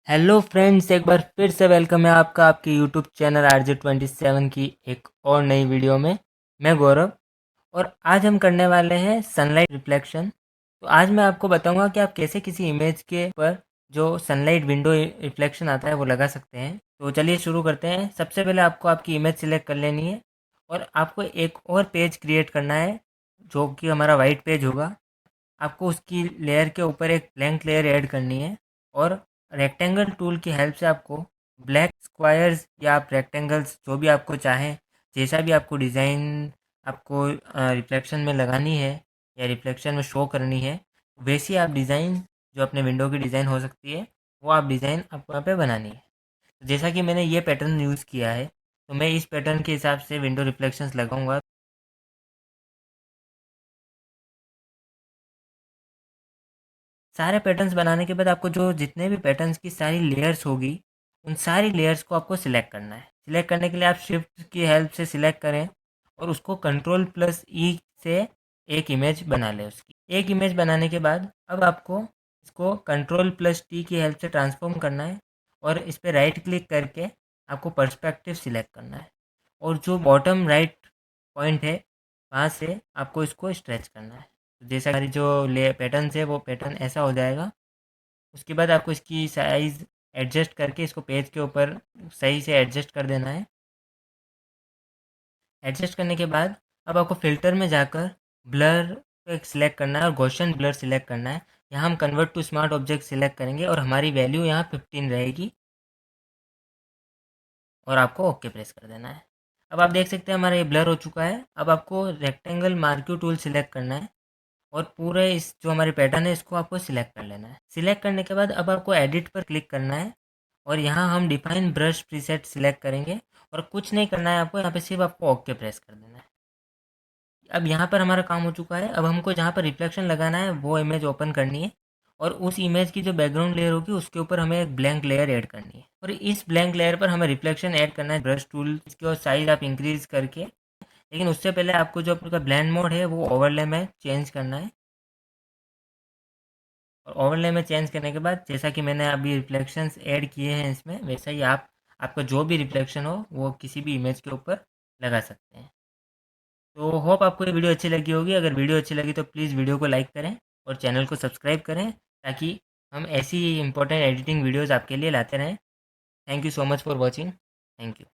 Hello friends, एक बार फिर से वेलकम है आपका आपके यूट्यूब चैनल RJ27 की एक और नई वीडियो में। मैं गौरव और आज हम करने वाले हैं सनलाइट रिफ्लेक्शन। तो आज मैं आपको बताऊंगा कि आप कैसे किसी इमेज के ऊपर जो सनलाइट विंडो रिफ्लेक्शन आता है वो लगा सकते हैं। तो चलिए शुरू करते हैं। सबसे पहले आपको आपकी इमेज सिलेक्ट कर लेनी है और आपको एक और पेज क्रिएट करना है जो कि हमारा वाइट पेज होगा। आपको उसकी लेयर के ऊपर एक ब्लैंक लेयर ऐड करनी है और रेक्टेंगल टूल की हेल्प से आपको ब्लैक स्क्वायर्स या आप रेक्टेंगल्स जो भी आपको चाहें, जैसा भी आपको डिज़ाइन आपको रिफ्लेक्शन में लगानी है या रिफ्लेक्शन में शो करनी है, वैसी आप डिज़ाइन जो अपने विंडो की डिज़ाइन हो सकती है वो आप डिज़ाइन आपको यहाँ पे बनानी है। तो जैसा कि मैंने ये पैटर्न यूज़ किया है तो मैं इस पैटर्न के हिसाब से विंडो रिफ्लेक्शंस लगाऊंगा। सारे पैटर्न्स बनाने के बाद आपको जो जितने भी पैटर्न्स की सारी लेयर्स होगी उन सारी लेयर्स को आपको सिलेक्ट करना है। सिलेक्ट करने के लिए आप शिफ्ट की हेल्प से सिलेक्ट करें और उसको कंट्रोल प्लस ई से एक इमेज बना लें। उसकी एक इमेज बनाने के बाद अब आपको इसको कंट्रोल प्लस टी की हेल्प से ट्रांसफॉर्म करना है और इस पर राइट क्लिक करके आपको पर्सपेक्टिव सिलेक्ट करना है और जो बॉटम राइट पॉइंट है वहाँ से आपको इसको स्ट्रेच करना है। तो जैसा हमारी जो ले पैटर्न है वो पैटर्न ऐसा हो जाएगा। उसके बाद आपको इसकी साइज़ एडजस्ट करके इसको पेज के ऊपर सही से एडजस्ट कर देना है। एडजस्ट करने के बाद अब आपको फ़िल्टर में जाकर ब्लर पे सिलेक्ट करना है और गॉसियन ब्लर सिलेक्ट करना है। यहाँ हम convert to smart object select करेंगे और हमारी वैल्यू यहाँ 15 रहेगी और आपको ओके प्रेस कर देना है। अब आप देख सकते हैं हमारा ये ब्लर हो चुका है। अब आपको रेक्टेंगल मार्क्यू टूल सिलेक्ट करना है और पूरे इस जो हमारी पैटर्न है इसको आपको सिलेक्ट कर लेना है। सिलेक्ट करने के बाद अब आपको एडिट पर क्लिक करना है और यहाँ हम डिफाइन ब्रश प्रीसेट सिलेक्ट करेंगे और कुछ नहीं करना है आपको, यहाँ पे सिर्फ आपको ओके प्रेस कर देना है। अब यहाँ पर हमारा काम हो चुका है। अब हमको जहाँ पर रिफ्लेक्शन लगाना है वो इमेज ओपन करनी है और उस इमेज की जो बैकग्राउंड लेयर होगी उसके ऊपर हमें एक ब्लैंक लेयर ऐड करनी है और इस ब्लैंक लेयर पर हमें रिफ्लेक्शन ऐड करना है ब्रश टूल की और साइज आप इंक्रीज करके। लेकिन उससे पहले आपको जो आपका ब्लेंड मोड है वो ओवरले में चेंज करना है और ओवरले में चेंज करने के बाद जैसा कि मैंने अभी रिफ्लेक्शंस ऐड किए हैं इसमें, वैसा ही आप आपका जो भी रिफ्लेक्शन हो वो किसी भी इमेज के ऊपर लगा सकते हैं। तो होप आपको ये वीडियो अच्छी लगी होगी। अगर वीडियो अच्छी लगी तो प्लीज़ वीडियो को लाइक करें और चैनल को सब्सक्राइब करें ताकि हम ऐसी इंपॉर्टेंट एडिटिंग वीडियोज़ आपके लिए लाते रहें। Thank you so much for watching. Thank you.